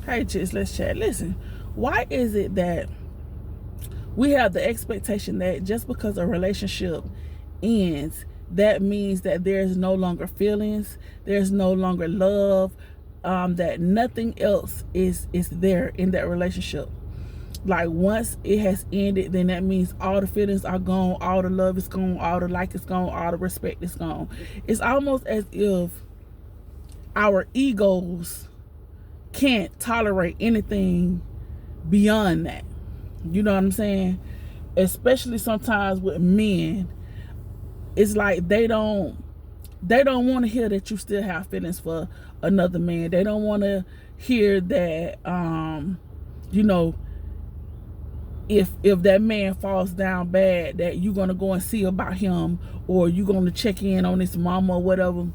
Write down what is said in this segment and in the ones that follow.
Hey, chicks, let's chat. Listen, why is it that we have the expectation that just because a relationship ends, that means that there's no longer feelings, there's no longer love, that nothing else is there in that relationship? Like, once it has ended, then that means all the feelings are gone, all the love is gone, all the like is gone, all the respect is gone. It's almost as if our egos can't tolerate anything beyond that. You know what I'm saying? Especially sometimes with men, it's like they don't want to hear that you still have feelings for another man. They don't want to hear that you know, if that man falls down bad, that you're gonna go and see about him, or you're gonna check in on his mama or whatever.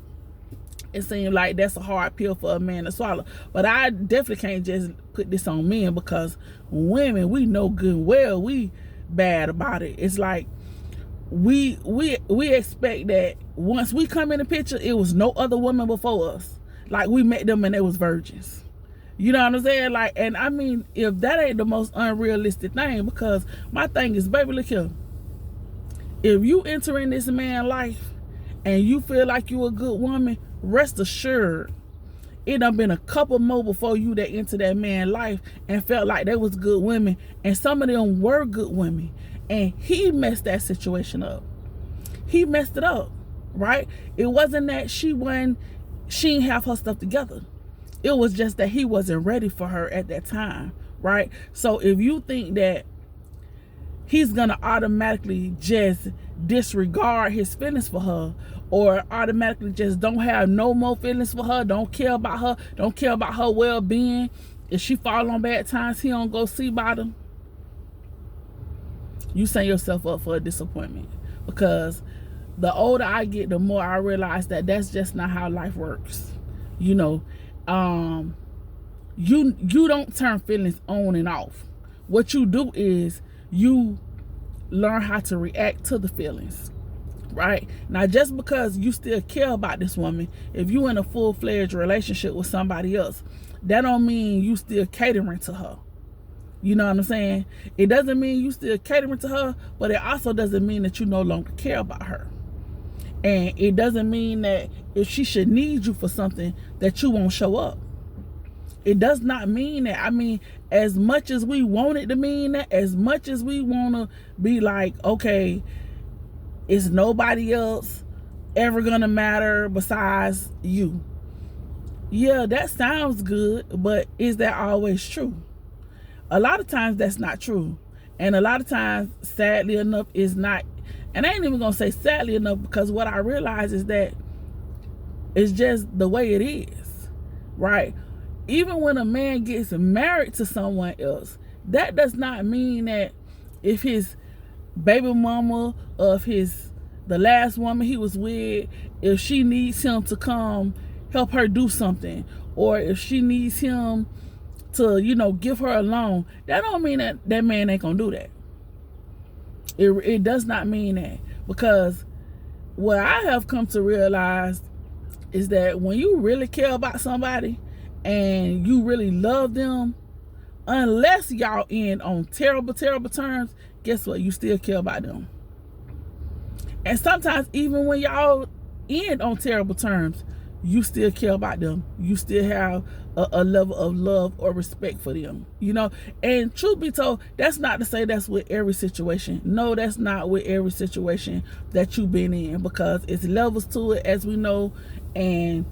It seems like that's a hard pill for a man to swallow. But I definitely can't just put this on men, because women, we know good and well we bad about it. It's like we expect that once we come in the picture, it was no other woman before us. Like, we met them and they was virgins. You know what I'm saying? Like, and I mean, if that ain't the most unrealistic thing, because my thing is, baby, look here. If you enter in this man's life and you feel like you a good woman, rest assured, it done been a couple more before you that enter that man's life and felt like they was good women, and some of them were good women, and he messed that situation up. He messed it up, right? It wasn't that she didn't have her stuff together. It was just that he wasn't ready for her at that time, right? So if you think that he's gonna automatically just disregard his feelings for her, or automatically just don't have no more feelings for her, don't care about her well-being, if she fall on bad times, he don't go see about her, you set yourself up for a disappointment. Because the older I get, the more I realize that that's just not how life works. You know, you don't turn feelings on and off. What you do is you learn how to react to the feelings, right? Now, just because you still care about this woman, if you in a full-fledged relationship with somebody else, that don't mean you still catering to her. You know what I'm saying? It doesn't mean you still catering to her, but it also doesn't mean that you no longer care about her. And it doesn't mean that if she should need you for something, that you won't show up. It does not mean that. I mean, as much as we want it to mean that, as much as we want to be like, okay, is nobody else ever gonna matter besides you? Yeah, that sounds good, but is that always true? A lot of times that's not true. And a lot of times, sadly enough, is not. And I ain't even gonna say sadly enough, because what I realize is that it's just the way it is, right? Even when a man gets married to someone else, that does not mean that if his baby mama, or if the last woman he was with, if she needs him to come help her do something, or if she needs him to, you know, give her a loan, that don't mean that that man ain't gonna do that. It does not mean that. Because what I have come to realize is that when you really care about somebody and you really love them, unless y'all end on terrible terms, guess what? You still care about them. And sometimes even when y'all end on terrible terms, you still care about them. You still have a level of love or respect for them, you know. And truth be told, that's not to say that's with every situation. No, that's not with every situation that you've been in, because it's levels to it, as we know, and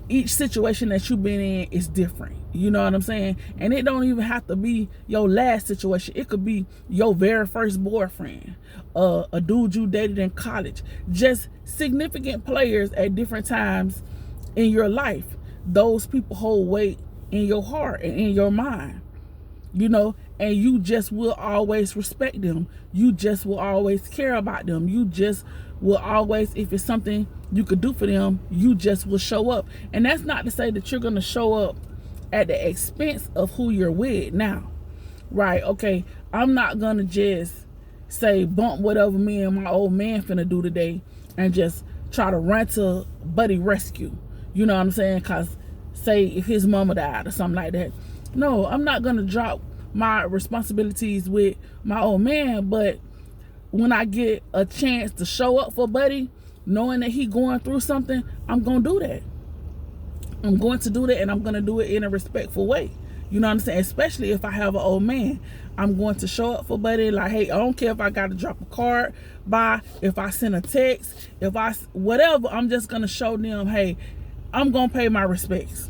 each situation that you've been in is different. You know what I'm saying? And it don't even have to be your last situation. It could be your very first boyfriend, a dude you dated in college, just significant players at different times in your life. Those people hold weight in your heart and in your mind, you know, and you just will always respect them. You just will always care about them. You just will always, if it's something you could do for them, you just will show up. And that's not to say that you're going to show up at the expense of who you're with now, right? Okay, I'm not going to just say bump whatever me and my old man finna do today and just try to run to Buddy rescue. You know what I'm saying? Because say if his mama died or something like that, No, I'm not gonna drop my responsibilities with my old man, but when I get a chance to show up for buddy, knowing that he going through something, I'm gonna do that. I'm going to do that, and I'm gonna do it in a respectful way. You know what I'm saying? Especially if I have an old man, I'm going to show up for buddy. Like, hey, I don't care if I got to drop a card by, if I send a text, if I whatever. I'm just gonna show them, hey, I'm gonna pay my respects.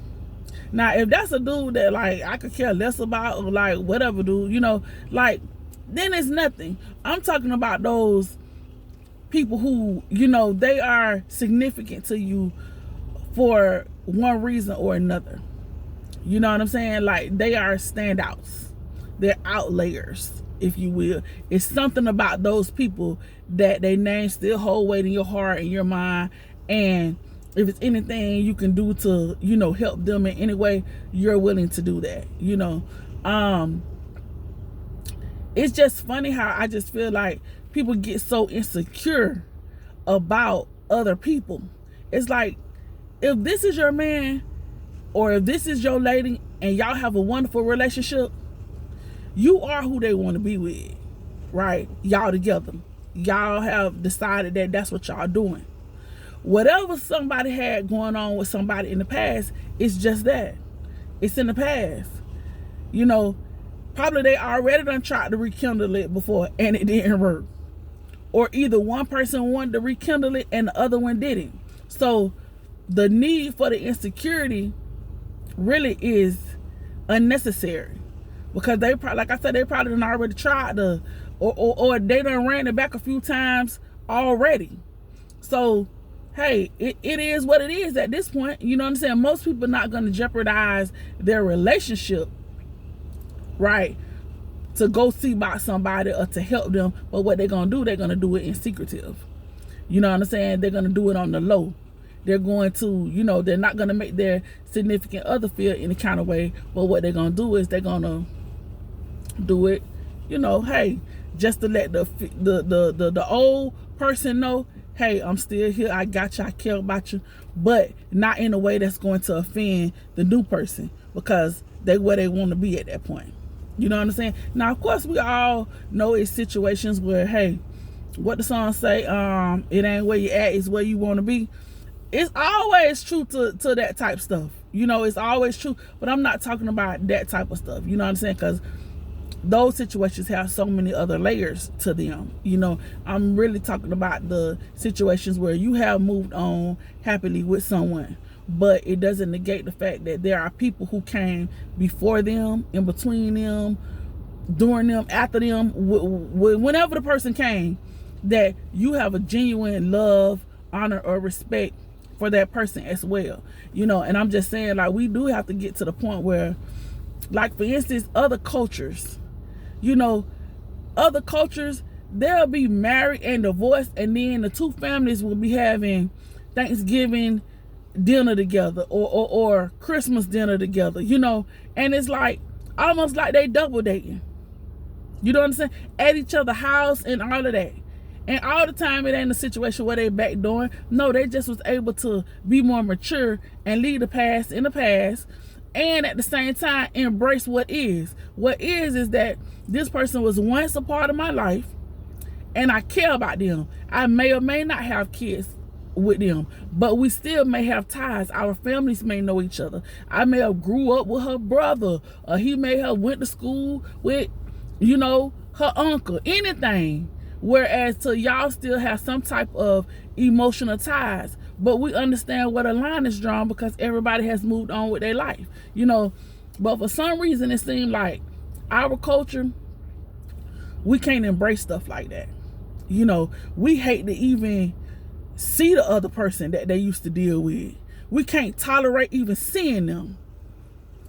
Now, if that's a dude that like I could care less about, or like whatever, dude, you know, like, then it's nothing. I'm talking about those people who, you know, they are significant to you for one reason or another. You know what I'm saying? Like, they are standouts. They're outliers, if you will. It's something about those people that they name still hold weight in your heart and your mind. And if it's anything you can do to, you know, help them in any way, you're willing to do that, you know. It's just funny how I just feel like people get so insecure about other people. It's like, if this is your man or if this is your lady and y'all have a wonderful relationship, you are who they want to be with, right? Y'all together. Y'all have decided that that's what y'all doing. Whatever somebody had going on with somebody in the past, it's just that. It's in the past. You know, probably they already done tried to rekindle it before and it didn't work. Or either one person wanted to rekindle it and the other one didn't. So the need for the insecurity really is unnecessary, because they probably, like I said, they probably done already tried to, or they done ran it back a few times already. So hey, it is what it is at this point. You know what I'm saying? Most people are not going to jeopardize their relationship, right, to go see about somebody or to help them. But what they're going to do, they're going to do it in secretive. You know what I'm saying? They're going to do it on the low. They're going to, you know, they're not going to make their significant other feel any kind of way. But what they're going to do is they're going to do it, you know, hey, just to let the old person know, hey, I'm still here, I got you, I care about you, but not in a way that's going to offend the new person, because they where they want to be at that point. You know what I'm saying? Now, of course, we all know it's situations where, hey, what the song say, it ain't where you at, it's where you want to be. It's always true to that type stuff. You know, it's always true, but I'm not talking about that type of stuff. You know what I'm saying? Because those situations have so many other layers to them. You know, I'm really talking about the situations where you have moved on happily with someone, but it doesn't negate the fact that there are people who came before them, in between them, during them, after them, whenever the person came, that you have a genuine love, honor, or respect for that person as well. You know, and I'm just saying, like, we do have to get to the point where, like, for instance, other cultures, you know, other cultures, they'll be married and divorced, and then the two families will be having Thanksgiving dinner together, or Christmas dinner together, you know, and it's like almost like they double dating. You know what I'm saying? At each other's house and all of that. And all the time, it ain't a situation where they backdooring. No, they just was able to be more mature and leave the past in the past, and at the same time embrace what is. What is that this person was once a part of my life, and I care about them. I may or may not have kids with them, but we still may have ties. Our families may know each other. I may have grew up with her brother, or he may have went to school with, you know, her uncle, anything. Whereas to y'all still have some type of emotional ties, but we understand where the line is drawn because everybody has moved on with their life, you know. But for some reason, it seemed like our culture, we can't embrace stuff like that. You know, we hate to even see the other person that they used to deal with. We can't tolerate even seeing them,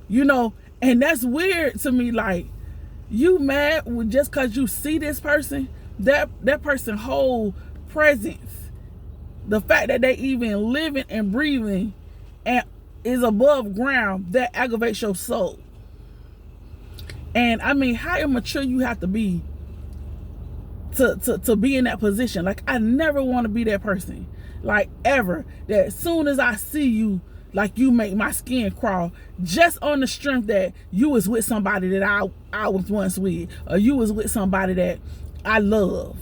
you know. And that's weird to me. Like, you mad just because you see this person, that person whole presence, the fact that they even living and breathing and is above ground, that aggravates your soul. And I mean, how immature you have to be to be in that position. Like, I never want to be that person, like, ever, that as soon as I see you, Like you make my skin crawl just on the strength that you was with somebody that I was once with, or you was with somebody that I love,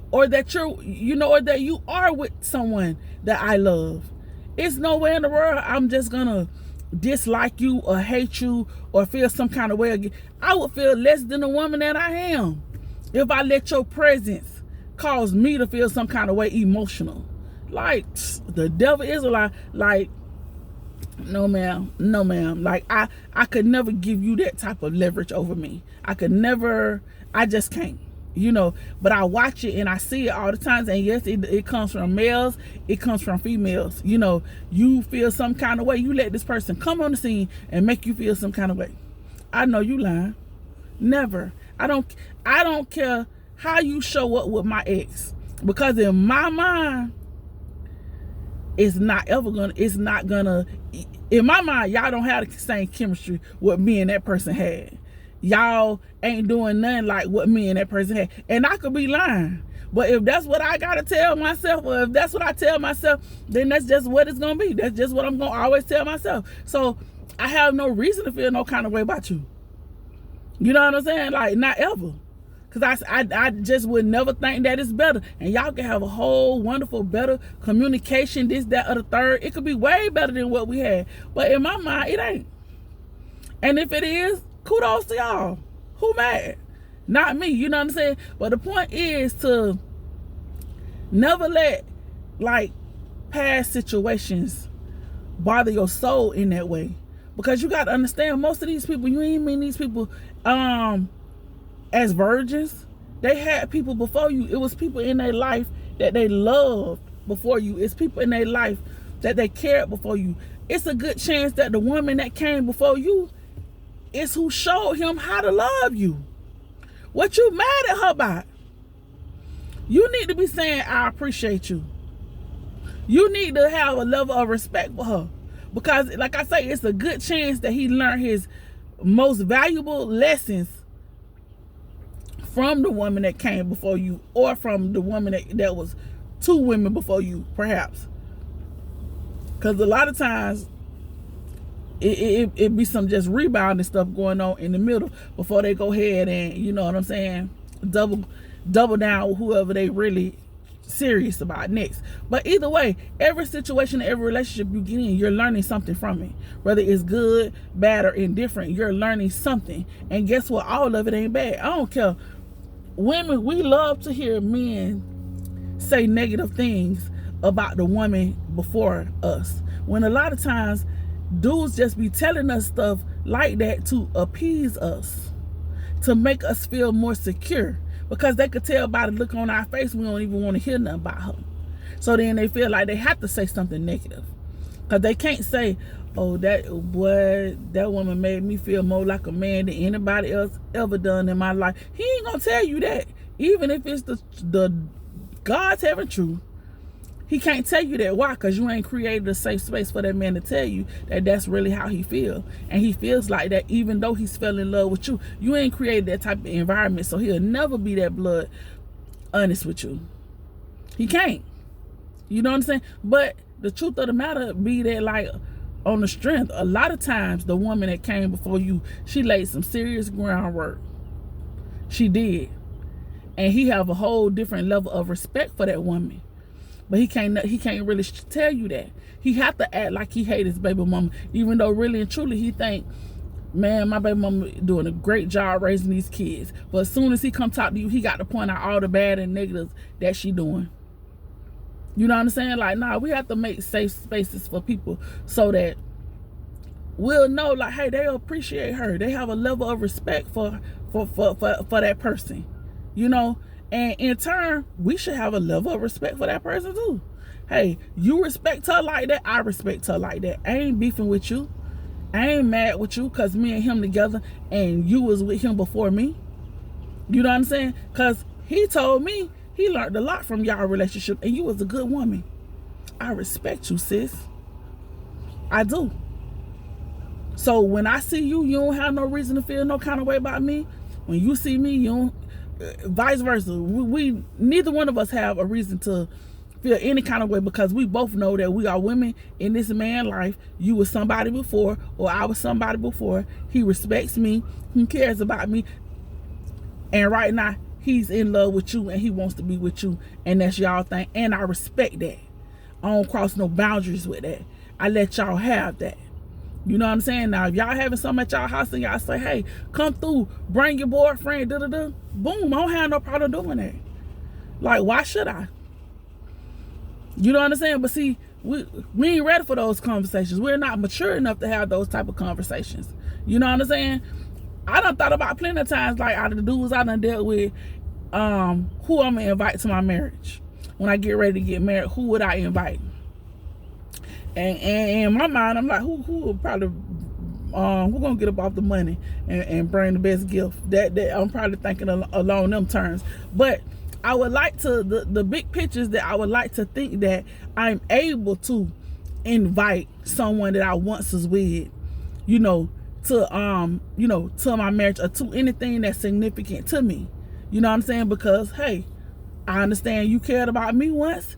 or that or that you are with someone that I love. It's nowhere in the world I'm just gonna dislike you or hate you or feel some kind of way again. I would feel less than the woman that I am if I let your presence cause me to feel some kind of way emotional. Like, the devil is a lie. Like, no ma'am, no ma'am. Like, I could never give you that type of leverage over me. I just can't, but I watch it and I see it all the time. And yes, it comes from males, it comes from females. You feel some kind of way, you let this person come on the scene and make you feel some kind of way. I know you lying. Never. I don't care how you show up with my ex, because in my mind, in my mind, y'all don't have the same chemistry what me and that person had. Y'all ain't doing nothing like what me and that person had. And I could be lying. But if that's what I gotta tell myself, or if that's what I tell myself, then that's just what it's gonna be. That's just what I'm gonna always tell myself. So I have no reason to feel no kind of way about you. You know what I'm saying? Like, not ever. Because I just would never think that it's better. And y'all can have a whole wonderful, better communication, this, that, or the third. It could be way better than what we had. But in my mind, it ain't. And if it is, kudos to y'all. Who mad? Not me. You know what I'm saying? But the point is to never let, like, past situations bother your soul in that way. Because you got to understand, most of these people, you ain't mean these people as virgins. They had people before you. It was people in their life that they loved before you. It's people in their life that they cared before you. It's a good chance that the woman that came before you is who showed him how to love you. What you mad at her about? You need to be saying, I appreciate you. You need to have a level of respect for her. Because, like I say, it's a good chance that he learned his most valuable lessons from the woman that came before you, or from the woman that was two women before you, perhaps. Because a lot of times, it be some just rebounding stuff going on in the middle before they go ahead and, you know what I'm saying, double down with whoever they really serious about next. But either way, every situation, every relationship you get in, you're learning something from it. Whether it's good, bad, or indifferent, you're learning something. And guess what? All of it ain't bad. I don't care. Women, we love to hear men say negative things about the woman before us, when a lot of times dudes just be telling us stuff like that to appease us, to make us feel more secure, because they could tell by the look on our face we don't even want to hear nothing about her. So then they feel like they have to say something negative, because they can't say, oh, that woman made me feel more like a man than anybody else ever done in my life. He ain't gonna tell you that. Even if it's the God's heaven truth, he can't tell you that. Why? Because you ain't created a safe space for that man to tell you that that's really how he feels. And he feels like that even though he's fell in love with you. You ain't created that type of environment, so he'll never be that blood honest with you. He can't. You know what I'm saying? But the truth of the matter be that, like, on the strength, a lot of times the woman that came before you, she laid some serious groundwork. She did. And he have a whole different level of respect for that woman. But he can't really tell you that. He have to act like he hate his baby mama, even though really and truly he think, man, my baby mama doing a great job raising these kids. But as soon as he come talk to you, he got to point out all the bad and negatives that she doing. You know what I'm saying? Like, nah, we have to make safe spaces for people so that we'll know, like, hey, they appreciate her. They have a level of respect for that person, you know? And in turn, we should have a level of respect for that person too. Hey, you respect her like that, I respect her like that. I ain't beefing with you. I ain't mad with you because me and him together and you was with him before me. You know what I'm saying? Because he told me he learned a lot from y'all relationship and you was a good woman. I respect you, sis. I do. So when I see you, you don't have no reason to feel no kind of way about me. When you see me, you don't. Vice versa. We neither one of us have a reason to feel any kind of way, because we both know that we are women in this man's life. You was somebody before, or I was somebody before. He respects me, he cares about me, and right now he's in love with you and he wants to be with you, and that's y'all thing, and I respect that. I don't cross no boundaries with that. I let y'all have that. You know what I'm saying? Now, if y'all having something at y'all house and y'all say, hey, come through, bring your boyfriend, boom, I don't have no problem doing that. Like, why should I? You know what I'm saying? But see, we ain't ready for those conversations. We're not mature enough to have those type of conversations. You know what I'm saying? I done thought about plenty of times, like, out of the dudes I done dealt with, who I'm gonna invite to my marriage. When I get ready to get married, who would I invite? And in my mind, I'm like, who would probably, who gonna get up off the money and bring the best gift? That I'm probably thinking along them terms. But I would like to, the big pictures that I would like to think that I'm able to invite someone that I once was with, you know, to to my marriage, or to anything that's significant to me. You know what I'm saying? Because hey, I understand you cared about me once.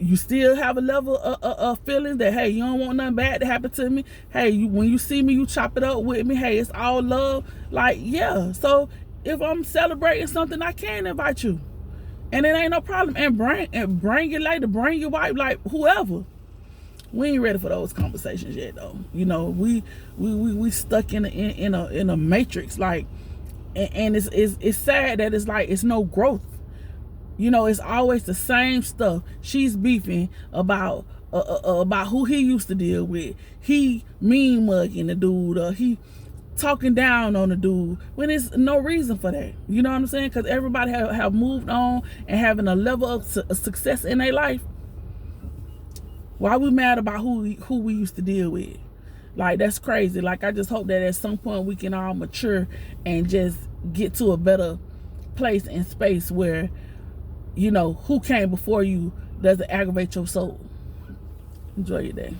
You still have a level of feelings that, hey, you don't want nothing bad to happen to me. Hey, when you see me, you chop it up with me. Hey, it's all love. Like, yeah. So if I'm celebrating something, I can invite you, and it ain't no problem. And bring your lady, bring your wife, like whoever. We ain't ready for those conversations yet, though. You know, we stuck in a matrix, like, and it's sad that it's like it's no growth. You know, it's always the same stuff. She's beefing about who he used to deal with. He mean mugging the dude, or he talking down on the dude, when there's no reason for that. You know what I'm saying? Because everybody have moved on and having a level of success in their life. Why we mad about who we used to deal with? Like, that's crazy. Like, I just hope that at some point we can all mature and just get to a better place and space where, you know, who came before you doesn't aggravate your soul. Enjoy your day.